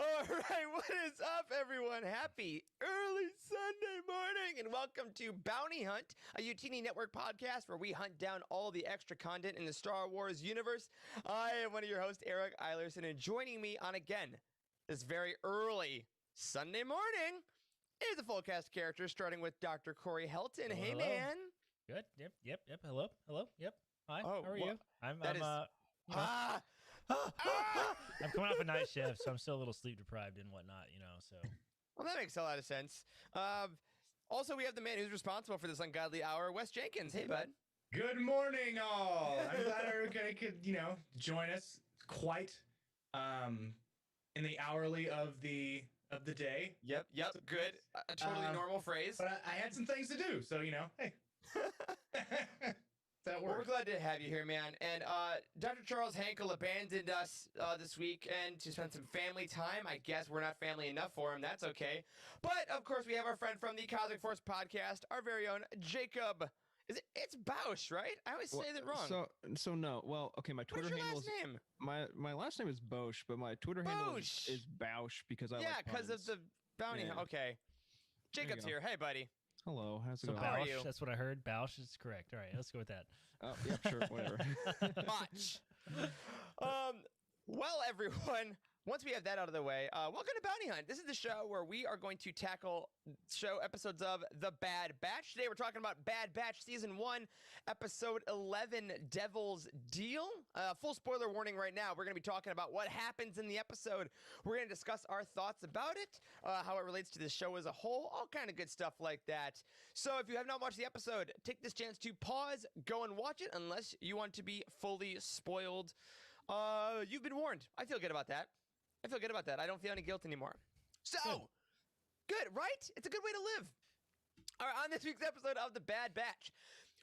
All right, what is up, everyone? Happy early Sunday morning, and welcome to Bounty Hunt, a Youtini Network podcast where we hunt down all the extra content in the Star Wars universe. I am one of your hosts, Eric Eilerson, and joining me on, again, this very early Sunday morning is the full cast of characters, starting with Dr. Corey Helton. Hey, Hello. man. Good. Yep. Hello. Yep. Hi. Oh, how are you? I'm coming off a night shift, so I'm still a little sleep deprived and whatnot, so. Well, that makes a lot of sense. Also, we have the man who's responsible for this ungodly hour, Wes Jenkins. Hey, bud. Good morning, all. I'm glad everybody could, join us quite in the hourly of the day. Yep. Good. A totally normal phrase. But I had some things to do, so hey. That works. Well, we're glad to have you here, man. And Dr. Charles Hankel abandoned us this weekend to spend some family time. I guess we're not family enough for him. That's okay. But, of course, we have our friend from the Cosmic Force podcast, our very own Jacob. It's Bausch, right? I always say that wrong. So no. Well, okay, my Twitter handle is... name? My last name is Bosch, but my Twitter handle is Bausch because I like puns. Because of the bounty. Yeah. Okay. Jacob's here. Hey, buddy. Hello, how's it going? How are you? That's what I heard. Bausch is correct. All right, let's go with that. Oh, yeah, sure, whatever. Botch. Well, everyone, once we have that out of the way, welcome to Bounty Hunt. This is the show where we are going to tackle episodes of The Bad Batch. Today we're talking about Bad Batch Season 1, Episode 11, Devil's Deal. Full spoiler warning right now. We're going to be talking about what happens in the episode. We're going to discuss our thoughts about it, how it relates to the show as a whole, all kind of good stuff like that. So if you have not watched the episode, take this chance to pause, go and watch it, unless you want to be fully spoiled. You've been warned. I feel good about that. I don't feel any guilt anymore. So, good, right? It's a good way to live. All right, on this week's episode of The Bad Batch,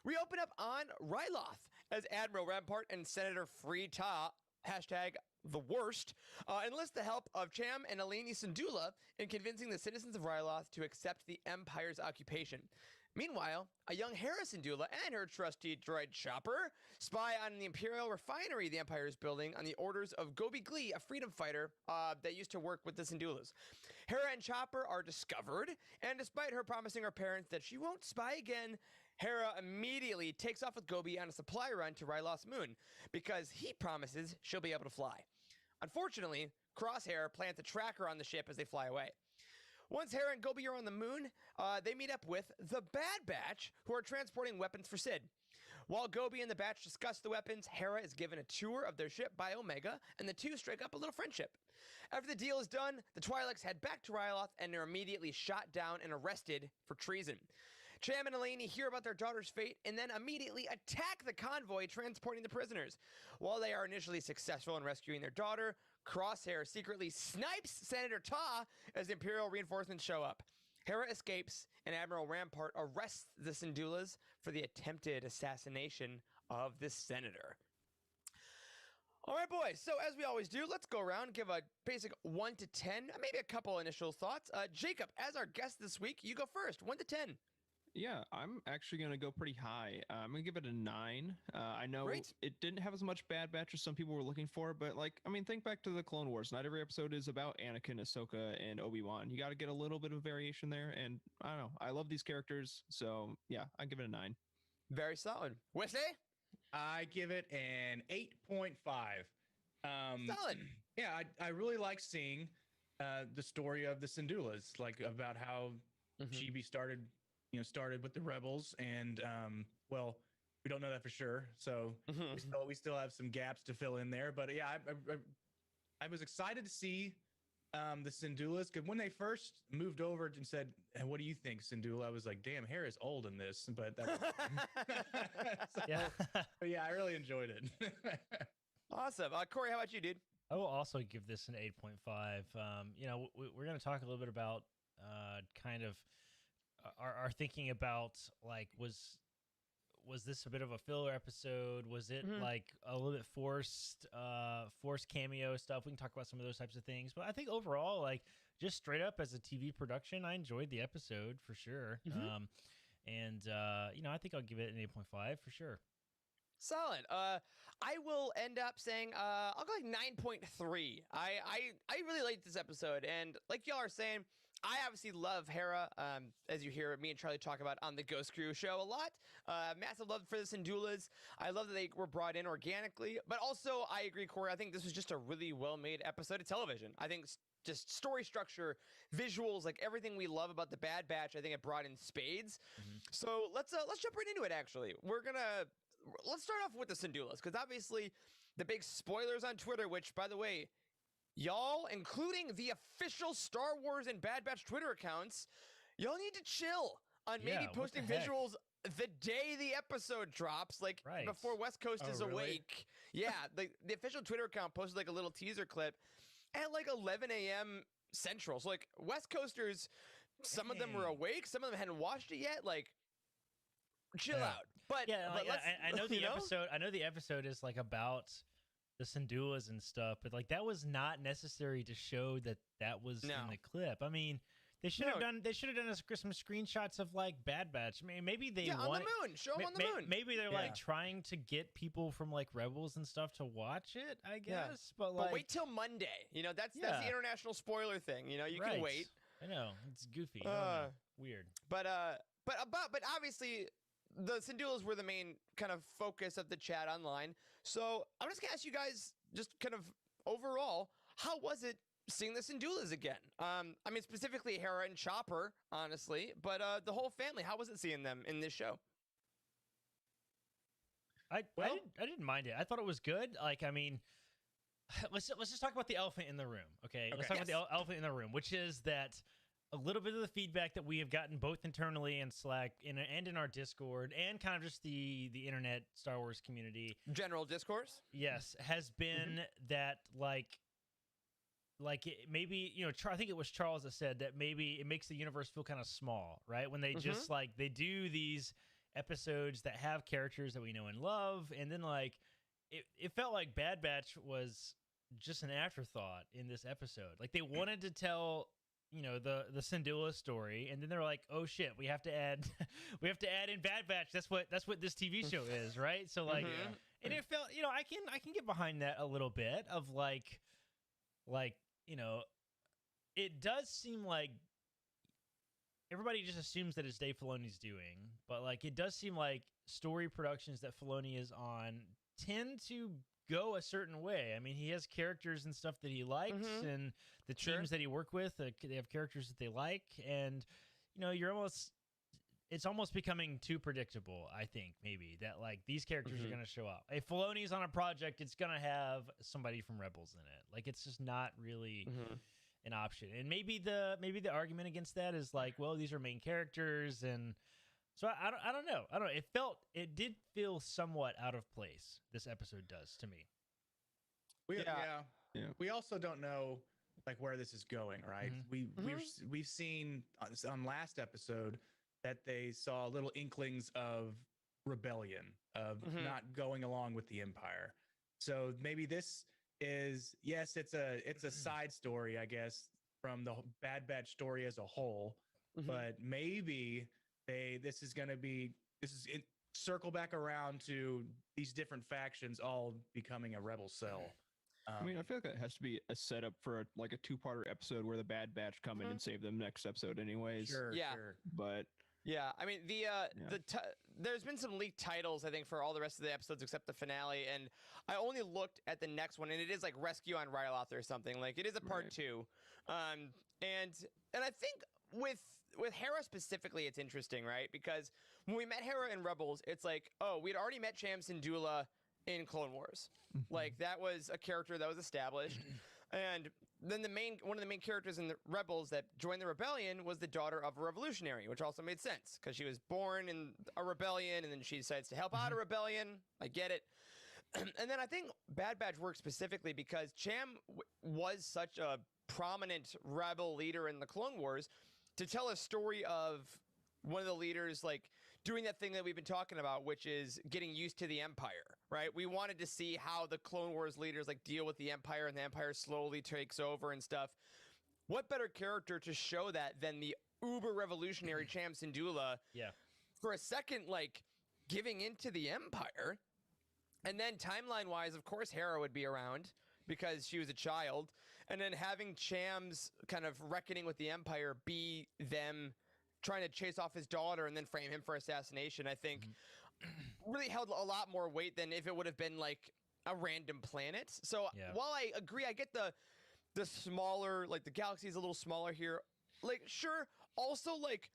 we open up on Ryloth as Admiral Rampart and Senator Freeta, #TheWorst, enlist the help of Cham and Eleni Syndulla in convincing the citizens of Ryloth to accept the Empire's occupation. Meanwhile, a young Hera Syndulla and her trusty droid Chopper spy on the Imperial refinery the Empire is building on the orders of Gobi Glee, a freedom fighter that used to work with the Syndullas. Hera and Chopper are discovered, and despite her promising her parents that she won't spy again, Hera immediately takes off with Gobi on a supply run to Ryloth's moon because he promises she'll be able to fly. Unfortunately, Crosshair plants a tracker on the ship as they fly away. Once Hera and Gobi are on the moon, they meet up with the Bad Batch, who are transporting weapons for Sid. While Gobi and the Batch discuss the weapons, Hera is given a tour of their ship by Omega, and the two strike up a little friendship. After the deal is done, the Twi'leks head back to Ryloth and are immediately shot down and arrested for treason. Cham and Eleni hear about their daughter's fate and then immediately attack the convoy transporting the prisoners. While they are initially successful in rescuing their daughter, Crosshair secretly snipes Senator Ta as the Imperial reinforcements show up. Hera escapes, and Admiral Rampart arrests the Syndullas for the attempted assassination of the senator. All right, boys. So as we always do, let's go around and give a basic 1 to 10, maybe a couple initial thoughts. Jacob, as our guest this week, you go first. 1 to 10. Yeah, I'm actually going to go pretty high. I'm going to give it a 9. I know it didn't have as much Bad Batch as some people were looking for, but think back to the Clone Wars. Not every episode is about Anakin, Ahsoka, and Obi-Wan. You got to get a little bit of variation there, and I don't know. I love these characters, so yeah, I give it a 9. Very solid. Wesley? I give it an 8.5. Solid. Yeah, I really like seeing the story of the Syndullas, about how Chibi started with the rebels, and we don't know that for sure, so we still have some gaps to fill in there. But yeah, I was excited to see the Syndullas, because when they first moved over and said, hey, "What do you think, Syndulla?" I was like, "Damn, Hera's old in this," but Yeah, but yeah, I really enjoyed it. Awesome. Corey, how about you, dude? I will also give this an 8.5. We're going to talk a little bit about kind of our thinking about was this a bit of a filler episode? Was it like a little bit forced cameo stuff? We can talk about some of those types of things. But I think overall, just straight up as a TV production, I enjoyed the episode for sure. I think I'll give it an 8.5 for sure. Solid. I will end up saying I'll go like 9.3. I really liked this episode, and like y'all are saying, I obviously love Hera. As you hear me and Charlie talk about on the Ghost Crew show a lot. Massive love for the Syndulas. I love that they were brought in organically, but also I agree, Corey. I think this was just a really well-made episode of television. I think just story structure, visuals, like everything we love about the Bad Batch, I think it brought in spades. So let's jump right into it. Actually, let's start off with the Syndulas, because obviously the big spoilers on Twitter, which by the way, y'all, including the official Star Wars and Bad Batch Twitter accounts, y'all need to chill on maybe posting visuals the day the episode drops, like before West Coast is awake. Yeah, the official Twitter account posted like a little teaser clip at like 11 a.m. Central. So like West Coasters, some of them were awake, some of them hadn't watched it yet. Like, chill out. But I know the episode. I know the episode is like about the Syndulas and stuff, but like that was not necessary to show that was in the clip. I mean, they should have done some screenshots of like Bad Batch. I mean, maybe they on the moon. Show them on the moon. Maybe they're like trying to get people from like Rebels and stuff to watch it, I guess. But wait till Monday. You know, that's the international spoiler thing. You know, you can wait. I know, it's goofy. Weird. But obviously the Syndulas were the main kind of focus of the chat online. So I'm just gonna ask you guys, just kind of overall, how was it seeing the Syndulas again? I mean, specifically Hera and Chopper, honestly, but the whole family, how was it seeing them in this show? I didn't mind it. I thought it was good. Like, I mean, let's just talk about the elephant in the room, okay? Let's talk about the elephant in the room, which is that a little bit of the feedback that we have gotten both internally in Slack and in our Discord and kind of just the internet Star Wars community. General discourse? Yes, has been that like maybe, you know, I think it was Charles that said that maybe it makes the universe feel kind of small, right? When they just like, they do these episodes that have characters that we know and love, and then like, it felt like Bad Batch was just an afterthought in this episode. Like they wanted to tell, you know, the Syndulla story, and then they're like, oh shit, we have to add in Bad Batch. That's what this TV show is, right? So like, and it felt, you know, I can get behind that a little bit of like, you know, it does seem like everybody just assumes that it's Dave Filoni's doing, but like it does seem like story productions that Filoni is on tend to go a certain way. I mean, he has characters and stuff that he likes, and the teams that he work with, they have characters that they like, and you know, it's almost becoming too predictable. I think maybe that like these characters are going to show up. If Filoni's on a project, it's going to have somebody from Rebels in it. Like it's just not really an option. And maybe the argument against that is like, well, these are main characters, and so I don't know. It did feel somewhat out of place. This episode does to me. We also don't know like where this is going, right? We've seen on last episode that they saw little inklings of rebellion, of not going along with the Empire. So maybe this is, yes, it's a side story, I guess, from the Bad Batch story as a whole, but maybe this is circle back around to these different factions all becoming a rebel cell. I mean, I feel like that has to be a setup for like a two-parter episode where the Bad Batch come in and save them next episode anyways. Sure. But yeah, I mean, there's been some leaked titles, I think, for all the rest of the episodes except the finale, and I only looked at the next one, and it is like Rescue on Ryloth or something. Like, it is a part 2. And I think with Hera specifically, it's interesting, right? Because when we met Hera in Rebels, it's like, oh, we'd already met Cham Syndulla in Clone Wars. Like, that was a character that was established. And then one of the main characters in the Rebels that joined the rebellion was the daughter of a revolutionary, which also made sense because she was born in a rebellion and then she decides to help out a rebellion. I get it. And then I think Bad Batch works specifically because Cham was such a prominent rebel leader in the Clone Wars to tell a story of one of the leaders like doing that thing that we've been talking about, which is getting used to the Empire, right? We wanted to see how the Clone Wars leaders like deal with the Empire, and the Empire slowly takes over and stuff. What better character to show that than the uber revolutionary Cham Syndulla? Yeah. For a second, like giving into the Empire, And then timeline-wise, of course, Hera would be around because she was a child. And then having Cham's kind of reckoning with the Empire be them trying to chase off his daughter and then frame him for assassination, I think really held a lot more weight than if it would have been like a random planet. So while I agree, I get the smaller, like the galaxy is a little smaller here. Like, sure, also like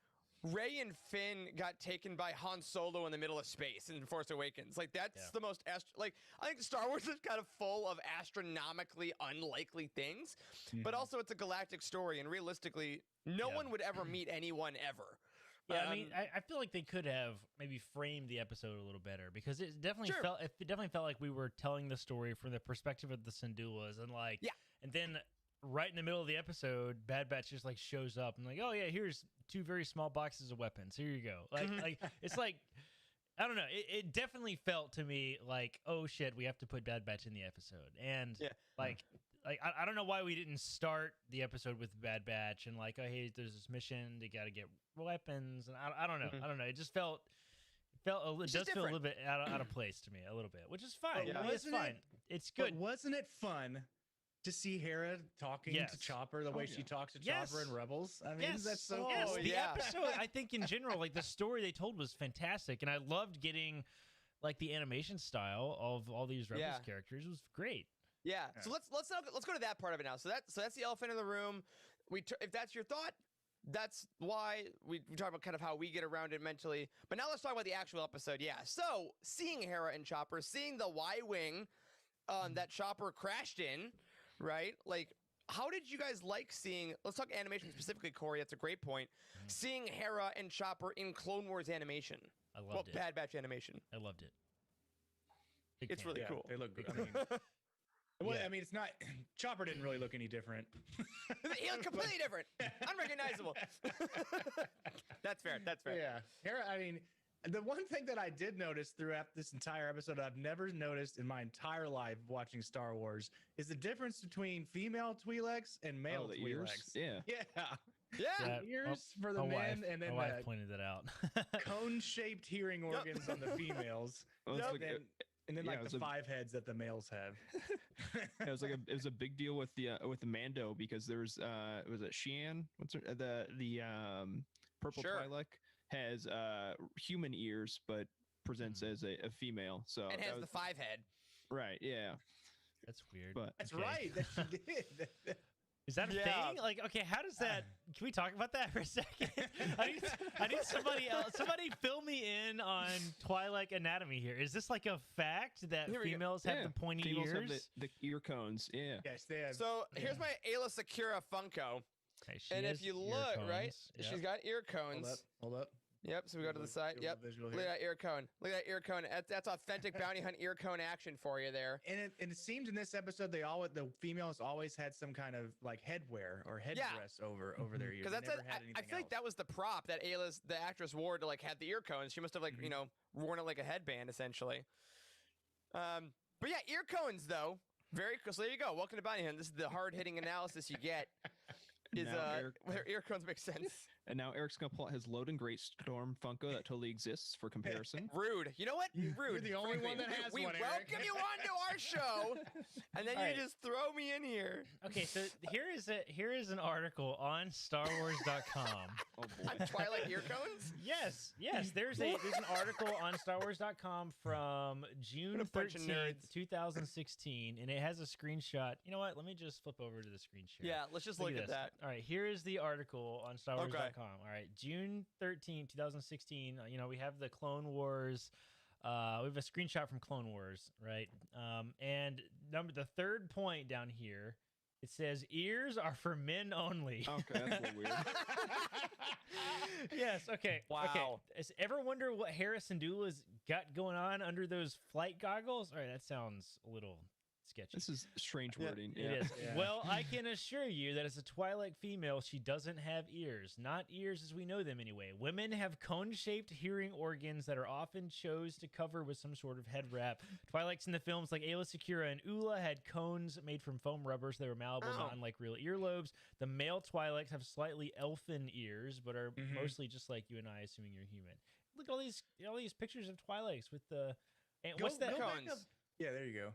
Rey and Finn got taken by Han Solo in the middle of space in Force Awakens. Like, that's the most, I think Star Wars is kind of full of astronomically unlikely things, but also it's a galactic story, and realistically, no one would ever meet anyone ever. Yeah, I mean, I feel like they could have maybe framed the episode a little better, because it definitely felt like we were telling the story from the perspective of the Syndulas, and like, and then right in the middle of the episode, Bad Batch just like shows up and like, oh yeah, here's 2 very small boxes of weapons. Here you go. Like it's like, I don't know. It definitely felt to me like, oh shit, we have to put Bad Batch in the episode, and like I don't know why we didn't start the episode with Bad Batch and like, oh hey, there's this mission, they got to get weapons, and I don't know. I don't know. It just felt feel a little bit out of place to me, a little bit, which is fine. I mean, it's fine. It's good. But wasn't it fun to see Hera talking to Chopper the way she talks to Chopper in Rebels? I mean, that's so cool. The episode, I think in general, like the story they told was fantastic, and I loved getting like the animation style of all these Rebels characters. It was great. Yeah. So let's go to that part of it now. So that's the elephant in the room. If that's your thought, that's why we talk about kind of how we get around it mentally. But now let's talk about the actual episode. Yeah. So seeing Hera and Chopper, seeing the Y-wing that Chopper crashed in, right? Like, how did you guys like seeing? Let's talk animation specifically, Corey. That's a great point. Seeing Hera and Chopper in Clone Wars animation. I loved it. Bad Batch animation. I loved it. It's really cool. They look good. I mean, well, I mean, it's not. Chopper didn't really look any different. He looked completely different, unrecognizable. That's fair. That's fair. Yeah, Hera. I mean, the one thing that I did notice throughout this entire episode, I've never noticed in my entire life watching Star Wars, is the difference between female Twi'leks and male Twi'leks. Yeah. Ears for the men, and then my wife pointed that out. Cone-shaped hearing organs on the females. And then like the 5 heads that the males have. It was a big deal with the Mando, because there was it Xi'an? What's her, the purple Twi'lek has human ears but presents as a female. So and has the 5 head. Right. Yeah. That's weird. But that's right. That she did. Is that a thing? Like, okay, how does that? Can we talk about that for a second? I need somebody else. Somebody fill me in on Twi'lek anatomy here. Is this like a fact that females have the pointy ears? Have the ear cones. Yeah. Yes, they have. So here's my Ayla Secura Funko. Okay, and if you look, right, she's got ear cones. Hold up. Yep, so we go to the side. Yep. Look at that ear cone. Look at that ear cone. That's authentic bounty hunt ear cone action for you there. And it seems in this episode the females always had some kind of like headwear or headdress over their ears. Because I feel like that was the prop that Ayla's the actress wore to like have the ear cones. She must have like worn it like a headband essentially. But yeah, ear cones though. Very cool. So there you go. Welcome to Bounty Hunt. This is the hard hitting analysis you get. Where ear cones make sense. And now Eric's gonna pull out his Load and Great Storm Funko that totally exists for comparison. Rude. You know what? Rude. You're the only one that has one. We welcome you onto our show, and then you just throw me in here. Okay, so here is an article on StarWars.com. Oh boy. On Twilight ear cones? Yes. There's an article on StarWars.com from June 13th, 2016, and it has a screenshot. You know what? Let me just flip over to the screen share. Yeah, let's just look at that. All right, here is the article on StarWars.com. Okay. All right, June 13, 2016. We have the Clone Wars. We have a screenshot from Clone Wars, right? And the third point down here, it says ears are for men only. Okay, that's a little weird. Yes. Okay. Wow. Okay. Ever wonder what Hera Syndulla's got going on under those flight goggles? All right, that sounds a little sketchy. This is strange wording. Yeah. It is. Yeah. Well, I can assure you that as a Twi'lek female, she doesn't have ears. Not ears as we know them anyway. Women have cone-shaped hearing organs that are often chose to cover with some sort of head wrap. Twi'leks in the films like Ayla Secura and Ula had cones made from foam rubbers that were malleable, not unlike real earlobes. The male Twi'leks have slightly elfin ears, but are mostly just like you and I, assuming you're human. Look at all these pictures of Twi'leks with the... And what's that? Yeah, there you go.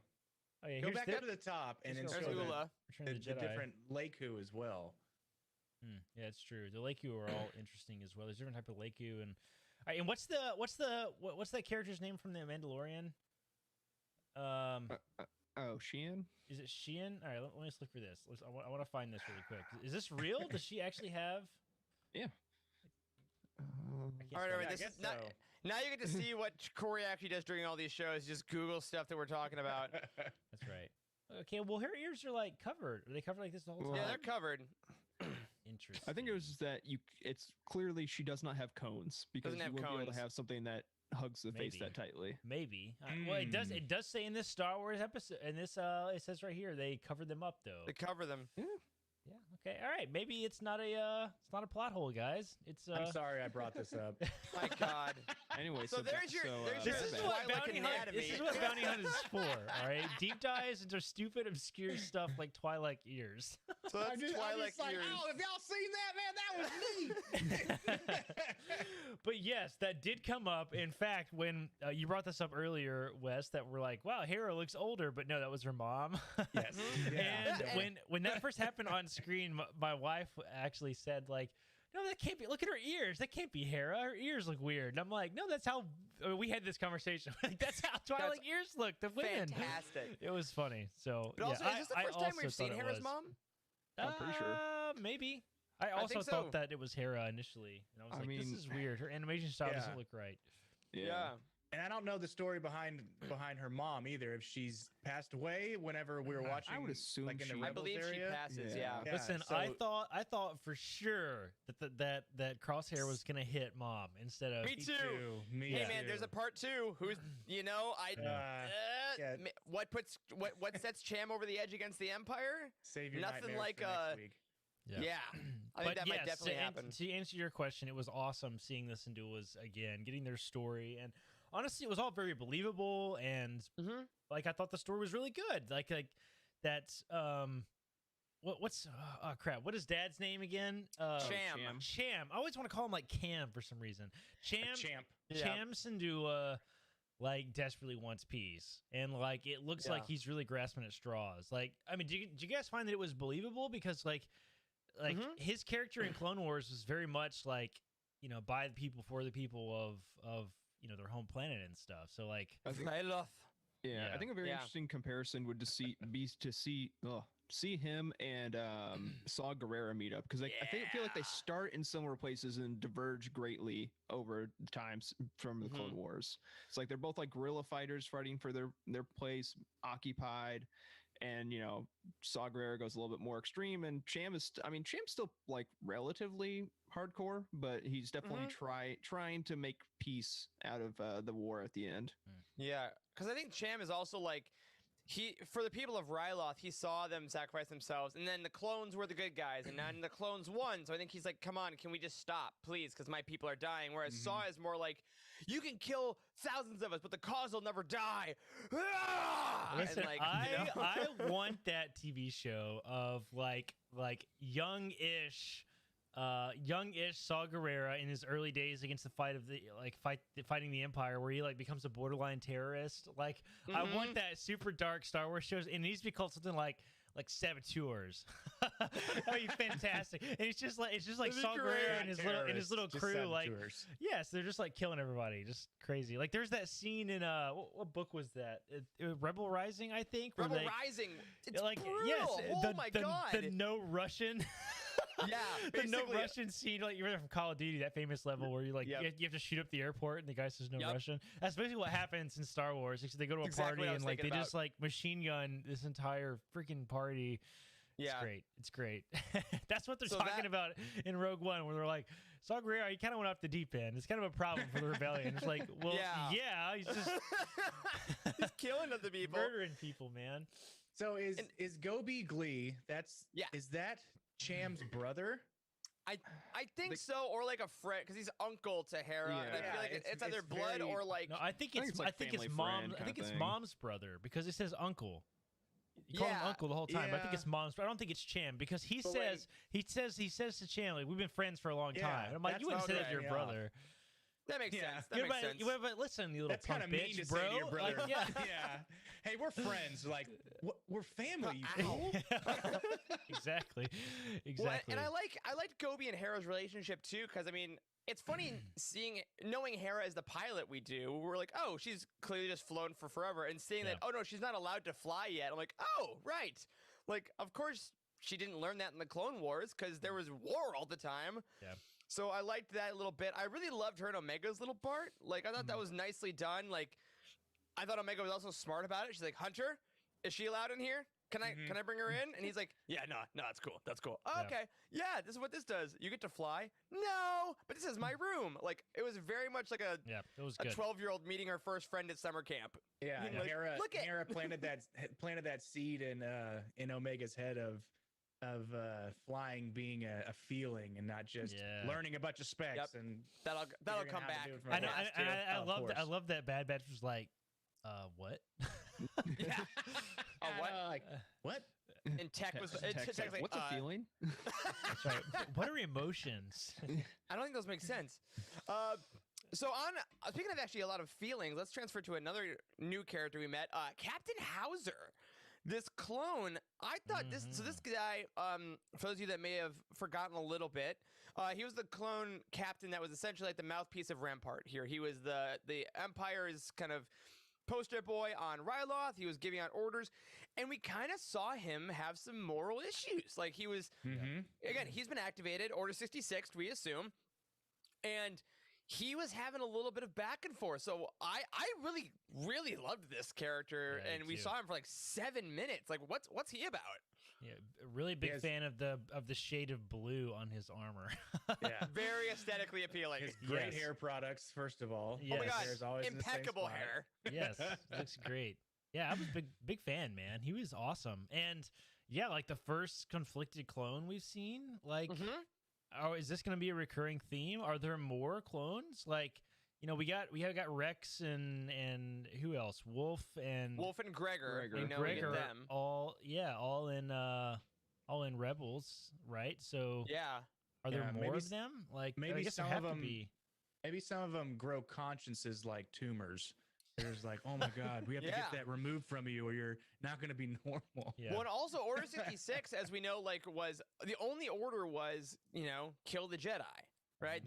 Oh yeah, Go back up to the top and then Let's There's show the, Ula. Return the, of the the Jedi. different Leku as well. Yeah, it's true. The Leku are all interesting as well. There's different type of Leku, and all right, and what's that character's name from the Mandalorian? Oh, Sheehan? Is it Sheehan? All right, let me just look for this. I want to find this really quick. Is this real? Does she actually have? Yeah. I can't All right, spell all right. it. This guess is not, so. now you get to see what Corey actually does during all these shows. Just Google stuff that we're talking about. That's right. Okay, well, her ears are like covered. Are they covered like this the whole time? Yeah, they're covered. Interesting. I think it was just that it's clearly she does not have cones because Doesn't you have won't be able cones. to have something that hugs the face Maybe. that tightly. Maybe. Well, it does say in this Star Wars episode, and this it says right here they covered them up though. They cover them. Yeah. Okay. All right. Maybe it's not a plot hole, guys. It's I'm sorry I brought this up. My God. Anyway, So there's your- there's your- This is Bad what Batch Bounty Hunt. anatomy. This is what Bounty Hunt is for. All right, deep dives into stupid, obscure stuff like Twilight ears. So that's I'm Twilight just like, Years. oh, if y'all seen that, man, that was me. But yes, that did come up. In fact, when you brought this up earlier, Wes, that we're like, wow, Hera looks older, but no, that was her mom. Yes. And Yeah. when that first happened on screen, my wife actually said like, no, that can't be. Look at her ears. That can't be Hera. Her ears look weird. And I'm like, no, that's how we had this conversation. Like, that's how Twilight ears look. The women. Fantastic. It was funny. So, But also, yeah, is this the I first time also we've seen thought it Hera's was. mom? I'm pretty sure. Maybe. I also think so. thought that it was Hera initially, and I was I like, mean- this is weird. Her animation style Yeah. doesn't look right. Yeah. And I don't know the story behind her mom either. If she's passed away whenever we were watching, I would assume like in the she- I Rebels believe she area. passes. Yeah. Yeah. Yeah, Listen, so- I thought for sure that Crosshair was gonna hit Mom instead of Me too. Me Hey too. man, there's a part 2. Who's Yeah. what sets Cham over the edge against the Empire? Save your nothing nightmares like, for next week. Yeah. I think that might yes, definitely to happen. To answer your question, it was awesome seeing the Syndulas again, getting their story, and honestly, it was all very believable, and Mm-hmm. like I thought the story was really good. Like that's what's crap? What is Dad's name again? Cham. Cham. I always want to call him like Cam for some reason. Cham. Champ. Yeah. Cham Syndulla like desperately wants peace, and like it looks like Yeah. he's really grasping at straws. Like, I mean, did you guys find that it was believable? Because like Mhm. his character in Clone Wars was very much like, you know, by the people for the people of you know, their home planet and stuff. So like, I think, Ryloth. yeah, Yeah. I think a very Yeah. interesting comparison would see him and Saw Gerrera meet up because I feel like they Yeah. start in similar places and diverge greatly over the times from the Clone Wars. It's like they're both like guerrilla fighters fighting for their place occupied, and you know Saw Gerrera goes a little bit more extreme, and Cham's still like relatively hardcore, but he's definitely trying to make peace out of the war at the end. Yeah, because I think Cham is also like for the people of Ryloth, he saw them sacrifice themselves, and then the clones were the good guys, and then the clones won. So I think he's like, "Come on, can we just stop, please? Because my people are dying." Whereas Saw is more like, "You can kill thousands of us, but the cause will never die." Ah! And, listen, like, I you know? I want that TV show of like young-ish Saw Gerrera in his early days against the fighting the Empire, where he like becomes a borderline terrorist. Like, I want that super dark Star Wars shows, and it needs to be called something like Saboteurs. That'd be fantastic. And it's just like That'd be Saw great. Gerrera and his little Just crew, like saboteurs. yes, they're just like killing everybody, just crazy. Like there's that scene in what book was that? Rebel Rising, I think. Where Rebel they, Rising. It's like brutal. yes, Oh my god. the no Russian. Yeah, the no basically- Russian scene, like you remember from Call of Duty, that famous level where you like Yep. you have to shoot up the airport and the guy says no Yep. Russian. That's basically what happens in Star Wars. Except they go to a Exactly party what I was and like they thinking just like machine gun this entire freaking party. Yeah. It's great. It's great. That's what they're So talking that- about in Rogue One, where they're like, Saw Gerrera, he kind of went off the deep end. It's kind of a problem for the rebellion. It's like, well, Yeah. he's just He's killing other people. murdering people, man. So is Gobi Glee? Yeah. Is that Cham's brother? I think so, or like a friend, because he's uncle to Hera, and I Yeah, feel like it's- it's either it's blood very- or like No, I think it's it's like family mom. friend I kinda think it's thing. mom's brother because it says uncle. You call him Yeah. uncle the whole time. But I think Yeah. it's mom's. I don't think it's Cham because he But says he says to Cham like we've been friends for a long Yeah, time. And I'm like, that's you wouldn't say that okay, to your yeah. brother. That makes Yeah. sense. That makes sense. But listen, you little That's kind punk of mean bitch, to bro. say to your brother. Like, yeah. Yeah. Hey, we're friends. Like, we're family. You fool. Exactly. Well, Exactly. and I liked Gobi and Hera's relationship too, because I mean, it's funny knowing Hera as the pilot we do. We're like, oh, she's clearly just flown for forever, and seeing that, oh no, she's not allowed to fly yet. I'm like, oh, right. Like, of course she didn't learn that in the Clone Wars because there was war all the time. Yeah. So I liked that a little bit. I really loved her and Omega's little part. Like, I thought that was nicely done. Like, I thought Omega was also smart about it. She's like, Hunter, is she allowed in here? Can I bring her in? And he's like, yeah, no, that's cool. That's cool. Oh, Yeah. okay. Yeah, this is what this does. You get to fly? No, but this is my room. Like, it was very much like a Yeah, it was a good. 12-year-old meeting her first friend at summer camp. Yeah, Like, look at- Hera planted that seed in Omega's head of flying being a feeling and not just learning a bunch of specs. Yep. And That'll figuring come out how to back. do it from I know. the past, too. I Of love that. I course. love that Bad Batch was like, what? Yeah. Oh, what? Like, what? And Tech was Tech's Tech's like, what's a feeling? That's right. What are emotions? I don't think those make sense. So on speaking of actually a lot of feelings, let's transfer to another new character we met, Captain Hauser. This clone, I thought this guy, for those of you that may have forgotten a little bit, he was the clone captain that was essentially like the mouthpiece of Rampart here. He was the Empire's kind of poster boy on Ryloth. He was giving out orders, and we kind of saw him have some moral issues. Like he was, again, he's been activated, Order 66, we assume, and he was having a little bit of back and forth. So I really, really loved this character, Yeah, and me we too. saw him for like 7 minutes. Like, what's he about? Yeah, really big Yes. fan of the shade of blue on his armor. Yeah. Very aesthetically appealing. His great Yes. hair products, first of all. Oh my God, Hair's always in the same impeccable spot. hair. Yes, looks great. Yeah, I was a big fan, man. He was awesome, and yeah, like the first conflicted clone we've seen. Like, oh, is this going to be a recurring theme? Are there more clones? Like, you know, we got Rex and who else? Wolf and Gregor. Gregor. We and know we get Gregor, them. all in Rebels, right? So Yeah. are there Yeah, more maybe of them? Like, I maybe guess there some have of to them- be. Maybe some of them grow consciences like tumors. There's like, oh my God, we have to Yeah. get that removed from you, or you're not going to be normal. Yeah. Well, and also Order 66, as we know, like was the only order was, you know, kill the Jedi, right?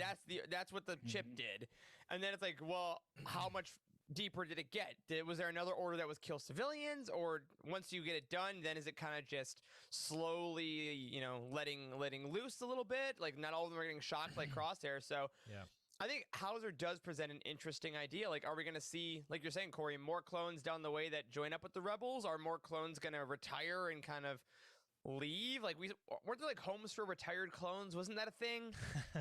That's what the chip did. And then it's like, well, how much deeper did it get? Was there another order that was kill civilians, or once you get it done, then is it kind of just slowly, you know, letting loose a little bit? Like not all of them are getting shocked like Crosshair. So Yeah. I think Hauser does present an interesting idea. Like, are we going to see, like you're saying, Corey, more clones down the way that join up with the rebels? Are more clones going to retire and kind of leave? Like, weren't there like homes for retired clones? Wasn't that a thing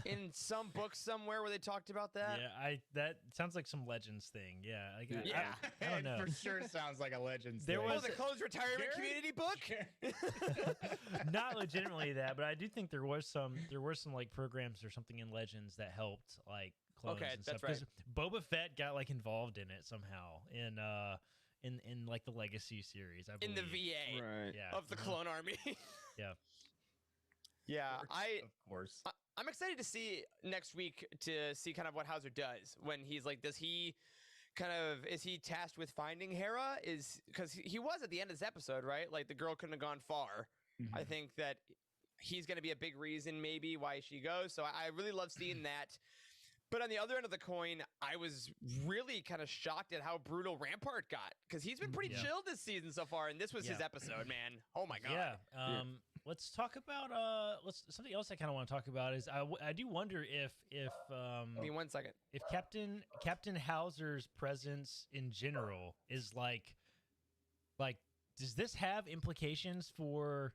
in some book somewhere where they talked about that? Yeah, that sounds like some Legends thing. Yeah, like, Yeah. I don't know. For sure sounds like a Legends There thing. Oh, was- the clones retirement Gary? community book? Not legitimately that, but I do think there were some like programs or something in Legends that helped like clones Okay, and that's stuff. 'Cause Boba Fett got like involved in it somehow in like the Legacy series. I In believe. the VA Right. Yeah. of the clone army. Yeah. Yeah, Of course. I'm excited to see next week to see kind of what Hauser does when he's like, is he tasked with finding Hera? Because he was at the end of this episode, right? Like the girl couldn't have gone far. Mm-hmm. I think that he's going to be a big reason maybe why she goes. So I really love seeing that. But on the other end of the coin, I was really kind of shocked at how brutal Rampart got because he's been pretty Yeah. chill this season so far, and this was his Yeah. episode, man. Oh my god. Yeah. Let's talk about something else I kind of want to talk about is I do wonder if Give me 1 second. if Captain Hauser's presence in general is like does this have implications for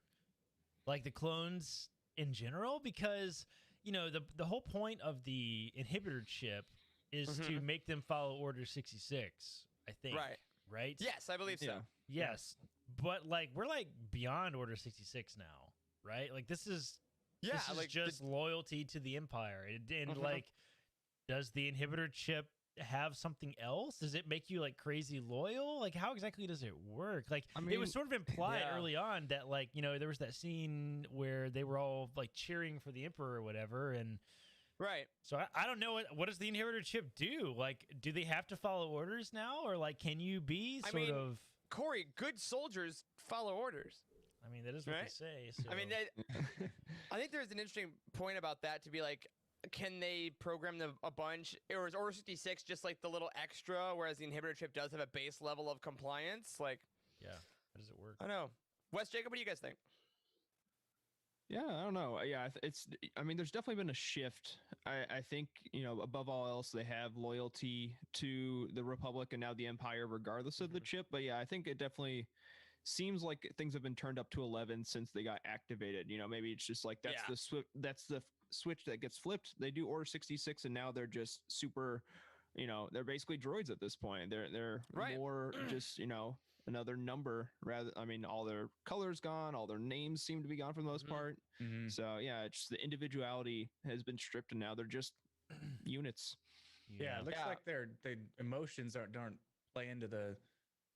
like the clones in general? Because you know the whole point of the inhibitor chip is to make them follow Order 66, I think. Right? Yes, I believe so. Yeah. Yes. But like we're like beyond Order 66 now, right? Like this is like just loyalty to the Empire. And like does the inhibitor chip have something else? Does it make you like crazy loyal? Like how exactly does it work? Like I it was mean, sort of implied yeah. early on that like, you know, there was that scene where they were all like cheering for the Emperor or whatever, and Right. So I don't know what does the inhibitor chip do? Like, do they have to follow orders now, or like, can you be sort of? Corey, good soldiers follow orders. I mean, that is what right? they say. So. I mean, I think there's an interesting point about that to be like, can they program them a bunch, or is Order 66 just like the little extra, whereas the inhibitor chip does have a base level of compliance? Like, yeah, how does it work? I don't know. Wes, Jacob, what do you guys think? Yeah, I don't know. Yeah, I mean, there's definitely been a shift. I think, above all else, they have loyalty to the Republic and now the Empire, regardless of the chip. But yeah, I think it definitely seems like things have been turned up to 11 since they got activated. Maybe it's just like that's the switch that gets flipped. They do Order 66, and now they're just super. They're basically droids at this point. They're more just another number rather. I mean, all their colors gone, all their names seem to be gone for the most part. So yeah, it's just the individuality has been stripped, and now they're just units. Yeah, it looks like their emotions aren't play into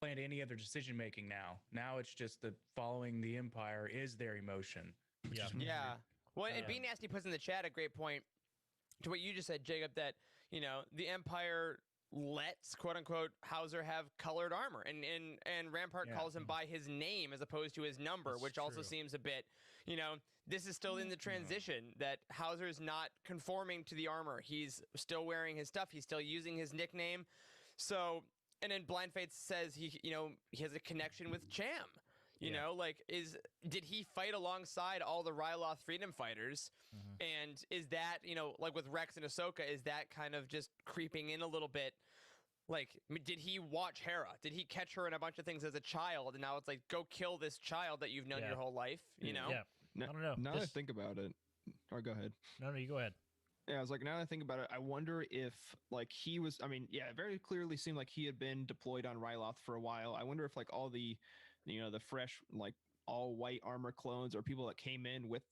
any other decision making now. Now it's just the following the Empire is their emotion. Yeah. Well, and B Nasty puts in the chat a great point to what you just said, Jacob, that the Empire lets quote unquote Hauser have colored armor, and Rampart calls him by his name as opposed to his number, which also seems a bit, this is still in the transition that Hauser is not conforming to the armor. He's still wearing his stuff. He's still using his nickname. So, and then Blind Faith says he has a connection with Cham. Did he fight alongside all the Ryloth freedom fighters? And is that, like with Rex and Ahsoka, is that kind of just creeping in a little bit? Like, did he watch Hera? Did he catch her in a bunch of things as a child? And now it's like, go kill this child that you've known your whole life, Yeah. I don't know. Now that I think about it, or go ahead. No, you go ahead. Yeah, I was like, now that I think about it, I wonder if like he was, I mean, yeah, it very clearly seemed like he had been deployed on Ryloth for a while. I wonder if like all the, the fresh, like all white armor clones or people that came in with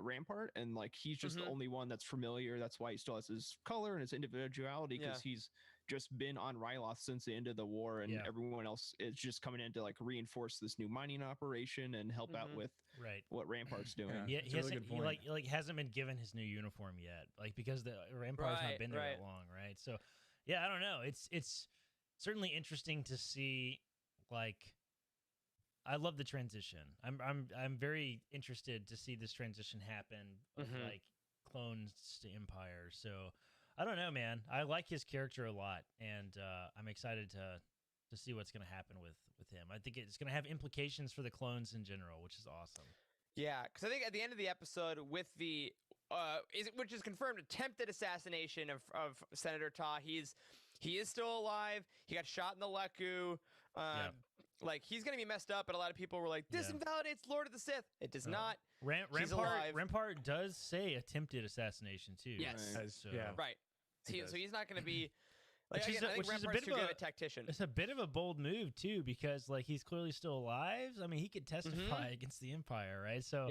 Rampart, and like he's just the only one that's familiar. That's why he still has his color and his individuality, because he's just been on Ryloth since the end of the war, and everyone else is just coming in to like reinforce this new mining operation and help out with what Rampart's doing. Yeah, he hasn't, he hasn't been given his new uniform yet, like because the Rampart's not been there that long, right? So yeah, I don't know. It's certainly interesting to see. Like, I love the transition. I'm very interested to see this transition happen of like clones to Empire. So I don't know, man. I like his character a lot, and I'm excited to see what's going to happen with him. I think it's going to have implications for the clones in general, which is awesome. Yeah, because I think at the end of the episode with the which is confirmed attempted assassination of Senator Ta, he is still alive. He got shot in the Leku. Like, he's going to be messed up, but a lot of people were like, this invalidates Lord of the Sith. It does not. Rampart does say attempted assassination, too. Yes. Right. So he's not going to be... Like, I think Rampart's too good of a tactician. It's a bit of a bold move, too, because, like, he's clearly still alive. I mean, he could testify against the Empire, right? So,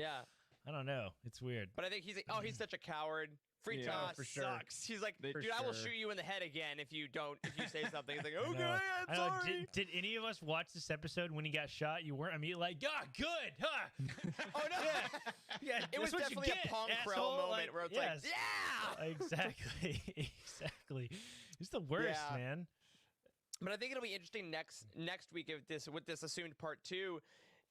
I don't know. It's weird. But I think he's like, he's such a coward. Free Toss sucks. He's like, dude, I will shoot you in the head again if you say something. He's like, okay, I'm sorry. Did any of us watch this episode when he got shot? You weren't immediately like, good, huh? Oh, no. Yeah, it was definitely a Pong Krell moment where it's like, yeah! Exactly. Exactly. It's the worst, man. But I think it'll be interesting next week with this assumed part 2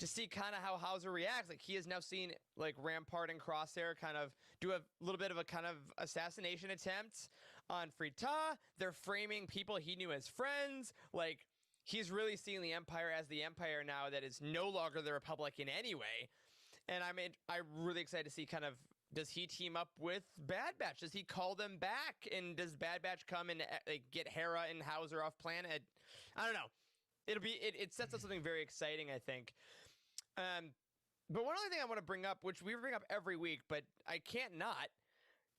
to see kind of how Hauser reacts. Like, he has now seen like Rampart and Crosshair kind of do a little bit of a kind of assassination attempt on Frita. They're framing people he knew as friends. Like, he's really seeing the Empire as the Empire now that is no longer the Republic in any way. And I'm really excited to see kind of, does he team up with Bad Batch? Does he call them back? And does Bad Batch come and get Hera and Hauser off planet? I don't know. It sets up something very exciting, I think. But one other thing I want to bring up, which we bring up every week, but I can't not.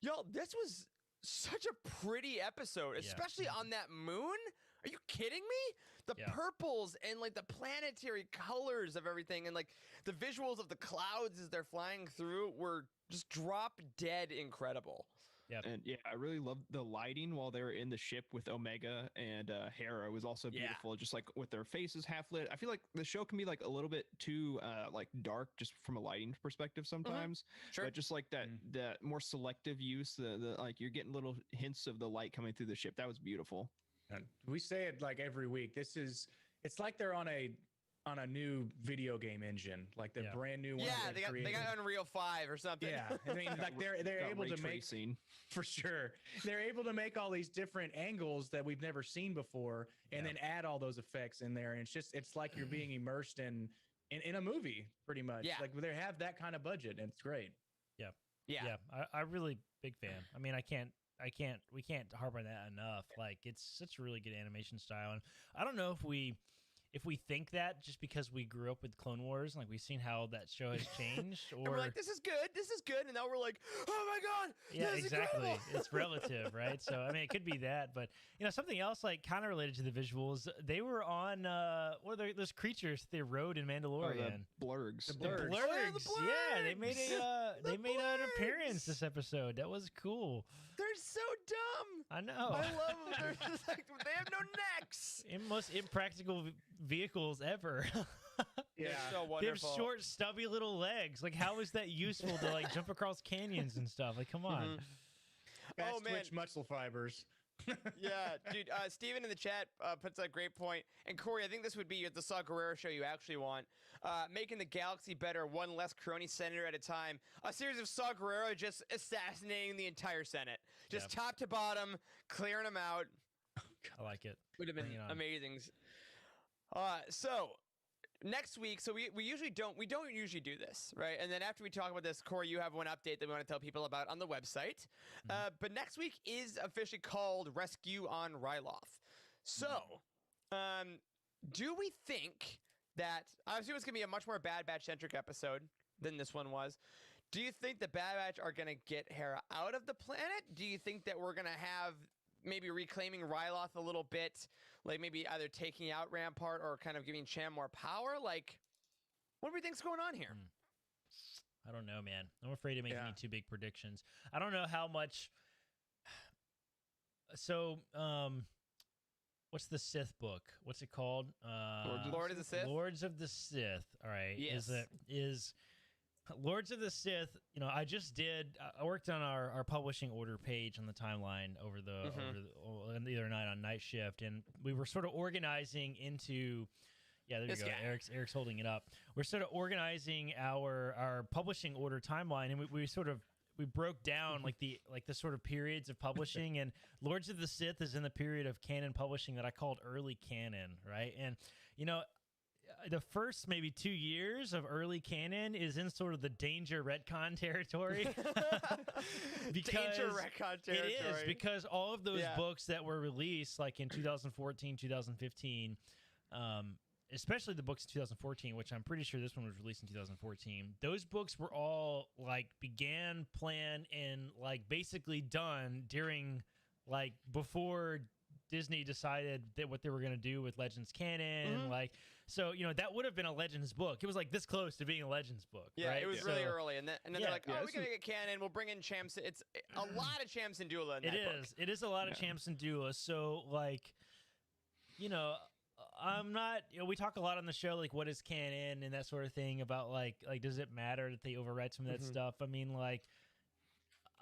Y'all, this was such a pretty episode, especially on that moon. Are you kidding me? The purples and like the planetary colors of everything, and like the visuals of the clouds as they're flying through were just drop dead incredible. Yep. And yeah, I really loved the lighting while they were in the ship with Omega and Hera. It was also beautiful, just like with their faces half lit. I feel like the show can be like a little bit too like dark just from a lighting perspective sometimes. Sure. But just like that more selective use, the like you're getting little hints of the light coming through the ship. That was beautiful. And we say it like every week. It's like they're on a new video game engine, like the brand new one. Yeah, they got Unreal 5 or something. Yeah, I mean, like they're able to make, for sure, they're able to make all these different angles that we've never seen before, and then add all those effects in there. And it's like you're being immersed in a movie, pretty much. Yeah. Like they have that kind of budget, and it's great. Yeah. I really big fan. I mean, we can't harp on that enough. Like, it's such a really good animation style, and I don't know if we think that just because we grew up with Clone Wars, like we've seen how that show has changed, or and we're like, this is good, and now we're like, oh my god, yeah, this is exactly. incredible. It's relative, right? So I mean, it could be that, but something else like kind of related to the visuals. They were on what are those creatures they rode in Mandalorian? The blurgs. The blurgs. Oh, the blurgs. Yeah, they made The an blurgs. appearance this episode. That was cool. They're so dumb. I know. I love them. They're just like, they have no necks. Most impractical vehicles ever. Yeah, They're so They have wonderful. short, stubby little legs. Like, how is that useful to like jump across canyons and stuff? Like, come on. fast Oh, man. twitch muscle fibers. Yeah, dude. Steven in the chat puts a great point. And Corey, I think this would be the Saw Gerrera show you actually want. Making the galaxy better, one less crony senator at a time. A series of Saw Gerrera just assassinating the entire Senate. Just top to bottom, clearing them out. I like it. Would have been Bring it on. amazing. So next week, so we usually don't usually do this, right? And then after we talk about this, Corey, you have one update that we want to tell people about on the website. But next week is officially called Rescue on Ryloth. So, do we think that obviously it's going to be a much more Bad Batch centric episode than this one was? Do you think the Bad Batch are going to get Hera out of the planet? Do you think that we're going to have maybe reclaiming Ryloth a little bit, like maybe either taking out Rampart or kind of giving Cham more power? Like, what do we think's going on here? I don't know, man. I'm afraid of making any too big predictions. I don't know how much. So, what's the Sith book? What's it called? Lord of the Sith? Lords of the Sith. All right. Yes. Is Lords of the Sith, I I worked on our publishing order page on the timeline over the other night on night shift, and we were sort of organizing into, there you go. Eric's holding it up. We're sort of organizing our publishing order timeline, and we broke down like the sort of periods of publishing, and Lords of the Sith is in the period of canon publishing that I called early canon, right? And the first maybe 2 years of early canon is in sort of the danger retcon territory. Danger retcon territory. It is, because all of those books that were released like in 2014, 2015, especially the books in 2014, which I'm pretty sure this one was released in 2014, those books were all like began, planned, and like basically done during like before Disney decided that what they were going to do with Legends canon. Like, so, that would have been a Legends book. It was like this close to being a Legends book. Yeah, right? it was really early. And then they're like, oh, Yeah, we're going to get canon. We'll bring in Cham. It's a lot of Cham Syndulla in that book. It is a lot of Cham Syndulla. So, like, I'm not, we talk a lot on the show, like, what is canon and that sort of thing about, like does it matter that they overwrite some of that stuff? I mean, like,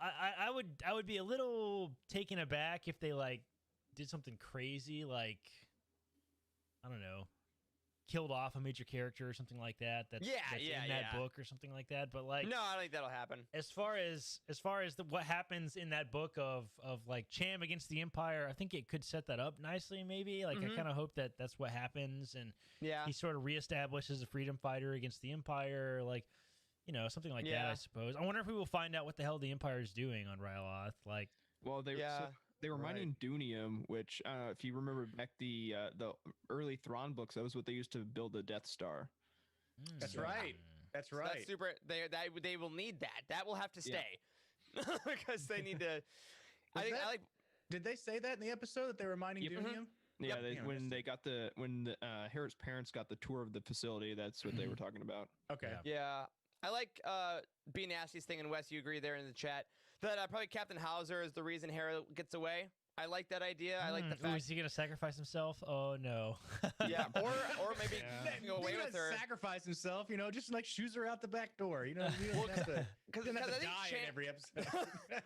I would be a little taken aback if they, like, did something crazy, like, I don't know, killed off a major character or something like that. That's in that book or something like that. But like, no, I don't think that'll happen. As far as what happens in that book of like Cham against the Empire, I think it could set that up nicely. Maybe like I kind of hope that that's what happens, and he sort of reestablishes a freedom fighter against the Empire, like something like that. I suppose. I wonder if we will find out what the hell the Empire is doing on Ryloth. Like, well, they were mining Dunium, which, if you remember back the early Thrawn books, that was what they used to build the Death Star. That's right. That's right. So that's super. They will need that. That will have to stay because they need to. Did they say that in the episode that they were mining Dunium? Yeah, when Hera's parents got the tour of the facility, that's what they were talking about. Okay. Yeah. I like B Nasty's thing, and Wes, you agree there in the chat. that probably Captain Hauser is the reason Hera gets away. I like that idea. I like the fact. Is he gonna sacrifice himself? Oh no. Yeah, or maybe go away with her. Sacrifice himself, just like shoes her out the back door. You know, because I think die in every episode.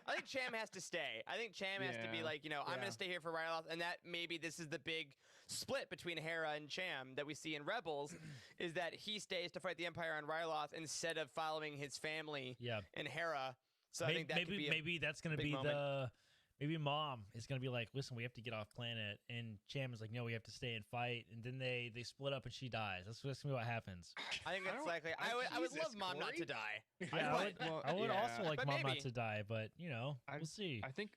I think Cham has to stay. I think Cham has to be like, I'm going to stay here for Ryloth, and that maybe this is the big split between Hera and Cham that we see in Rebels, is that he stays to fight the Empire on Ryloth instead of following his family and Hera. So I think that maybe that's going to be moment. Maybe Mom is going to be like, listen, we have to get off planet. And Cham is like, no, we have to stay and fight. And then they split up and she dies. That's going to be what happens. I think it's likely. I would love Mom not to die. Yeah, I would also like Mom not to die, but, we'll see. I think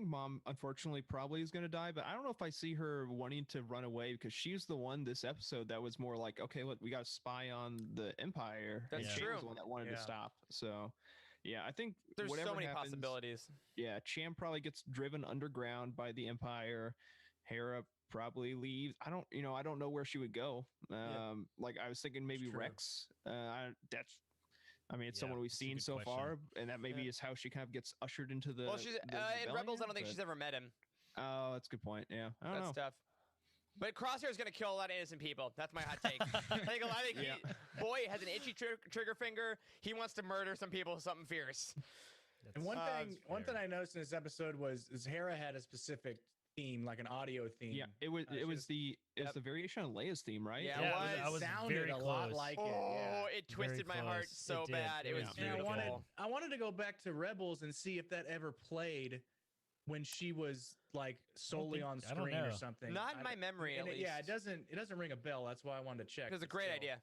Mom, unfortunately, probably is going to die. But I don't know if I see her wanting to run away, because she's the one this episode that was more like, okay, look, we got to spy on the Empire. That's true. She was the one that wanted to stop. So... yeah, I think there's so many happens, possibilities. Yeah, Cham probably gets driven underground by the Empire. Hera probably leaves. I don't know where she would go. Like I was thinking maybe Rex. It's someone we've seen so far, and that maybe is how she kind of gets ushered into the. Well, she's in Rebels. I don't think she's ever met him. Oh, that's a good point. Yeah, I don't know. Tough. But Crosshair is going to kill a lot of innocent people. That's my hot take. Boy has an itchy trigger finger. He wants to murder some people with something fierce. And one thing I noticed in this episode was Hera had a specific theme, like an audio theme. Yeah, it was the variation on Leia's theme, right? Yeah, it was. Sounded very a lot like it. Oh, it twisted my heart so bad. It was beautiful. I wanted to go back to Rebels and see if that ever played when she was like solely on screen or something. Not in my memory, at least. Yeah, it doesn't ring a bell. That's why I wanted to check. It was a great idea.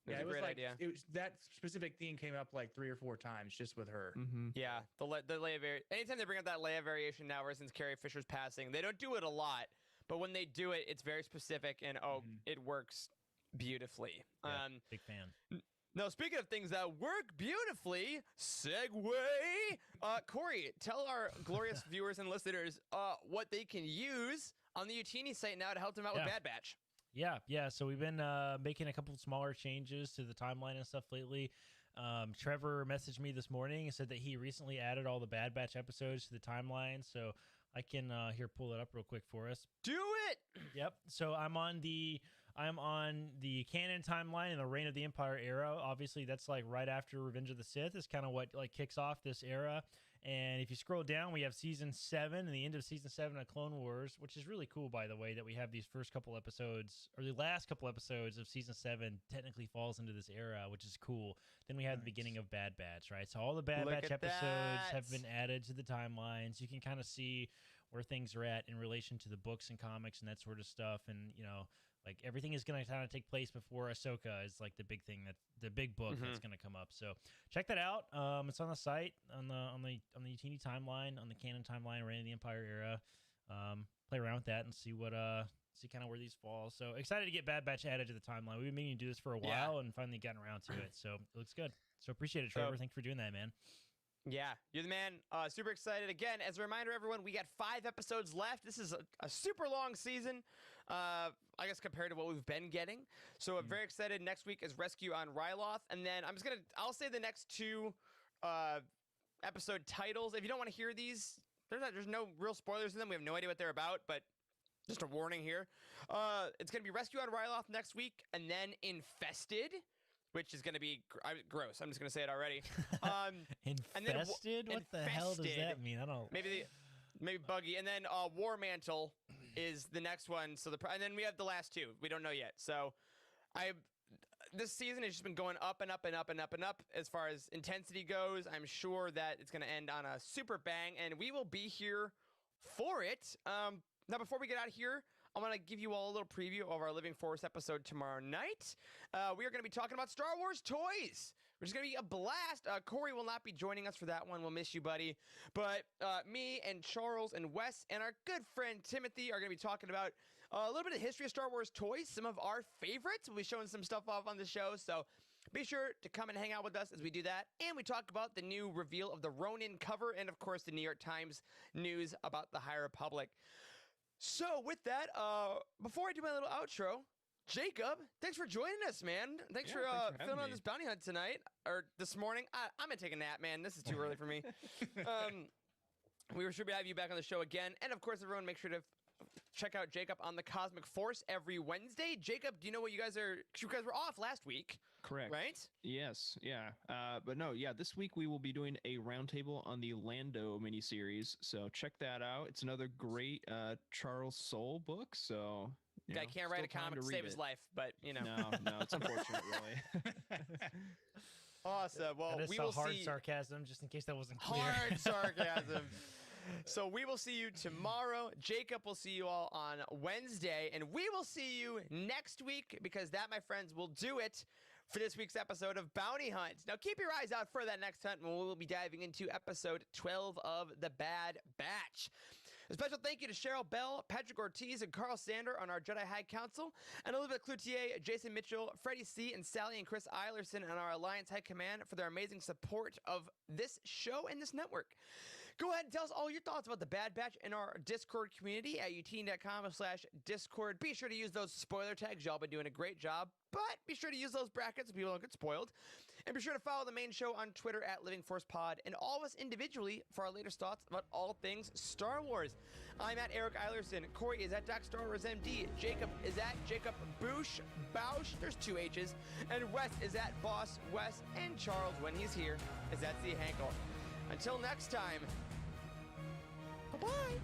It was a great idea. That specific theme came up like 3 or 4 times just with her. Mm-hmm. Yeah, the Leia variation. Anytime they bring up that Leia variation now, ever since Carrie Fisher's passing, they don't do it a lot, but when they do it, it's very specific and it works beautifully. Yeah, big fan. Now, speaking of things that work beautifully, segue. Corey, tell our glorious viewers and listeners what they can use on the Youtini site now to help them out with Bad Batch. Yeah. So we've been making a couple of smaller changes to the timeline and stuff lately. Trevor messaged me this morning and said that he recently added all the Bad Batch episodes to the timeline. So I can pull it up real quick for us. Do it. Yep. So I'm on the canon timeline in the Reign of the Empire era. Obviously, that's like right after Revenge of the Sith is kind of what like kicks off this era. And if you scroll down, we have season 7 and the end of season 7 of Clone Wars, which is really cool, by the way, that we have these first couple episodes, or the last couple episodes of season 7 technically falls into this era, which is cool. Then we have the beginning of Bad Batch, right? So all the Bad Batch episodes have been added to the timelines. You can kind of see where things are at in relation to the books and comics and that sort of stuff. And, like everything is going to kind of take place before Ahsoka is like the big thing, that the big book that's going to come up. So check that out. It's on the site on the Youtini timeline, on the canon timeline, Reign of the Empire era. Play around with that and see kind of where these fall. So excited to get Bad Batch added to the timeline. We've been meaning to do this for a while and finally gotten around to it. So it looks good. So appreciate it, Trevor. Thanks for doing that, man. Yeah, you're the man. Super excited. Again, as a reminder, everyone, we got 5 episodes left. This is a super long season, I guess, compared to what we've been getting. So I'm very excited. Next week is Rescue on Ryloth. And then I'll say the next 2 episode titles. If you don't want to hear these, there's no real spoilers in them. We have no idea what they're about, but just a warning here. It's going to be Rescue on Ryloth next week, and then Infested, which is going to be gross. I'm just going to say it already. Infested? What the hell does that mean? I don't. Maybe buggy. And then War Mantle is the next one. So and then we have the last 2. We don't know yet. So this season has just been going up and up and up and up and up as far as intensity goes. I'm sure that it's going to end on a super bang, and we will be here for it. Now, before we get out of here, I want to give you all a little preview of our Living Force episode tomorrow night. We are going to be talking about Star Wars toys, which is going to be a blast. Corey will not be joining us for that one. We'll miss you, buddy. But me and Charles and Wes and our good friend Timothy are going to be talking about a little bit of the history of Star Wars toys, some of our favorites. We'll be showing some stuff off on the show, so be sure to come and hang out with us as we do that. And we talk about the new reveal of the Ronin cover and, of course, the New York Times news about the High Republic. So with that, before I do my little outro, Jacob, thanks for joining us, man. Thanks for having filling on me. this bounty hunt tonight or this morning. I'm gonna take a nap, man. This is too early for me. We were sure to have you back on the show again, and of course, everyone, make sure to check out Jacob on the Cosmic Force every Wednesday. Jacob, do you know what you guys are? 'Cause you guys were off last week, Correct. right? Yes. Yeah. But no. Yeah. This week we will be doing a roundtable on the Lando miniseries. So check that out. It's another great Charles Soule book. So Guy can't write a comic to save his life, but you know. No, it's unfortunate, really. Awesome. Well, That is we some will hard see sarcasm, just in case that wasn't clear. hard sarcasm. So we will see you tomorrow. Jacob will see you all on Wednesday, and we will see you next week because that, my friends, will do it for this week's episode of Bounty Hunt. Now, keep your eyes out for that next hunt when we will be diving into episode 12 of The Bad Batch. A special thank you to Cheryl Bell, Patrick Ortiz, and Carl Sander on our Jedi High Council, and Elizabeth Cloutier, Jason Mitchell, Freddie C., and Sally and Chris Eilerson on our Alliance High Command for their amazing support of this show and this network. Go ahead and tell us all your thoughts about The Bad Batch in our Discord community at youtini.com/Discord. Be sure to use those spoiler tags. Y'all been doing a great job, but be sure to use those brackets so people don't get spoiled. And be sure to follow the main show on Twitter at Living Force Pod and all of us individually for our latest thoughts about all things Star Wars. I'm at Eric Eilerson. Corey is at Doc Star Wars MD. Jacob is at Jacob Bouch. There's 2 H's. And Wes is at Boss Wes. And Charles, when he's here, is at Z Hankel. Until next time, bye-bye.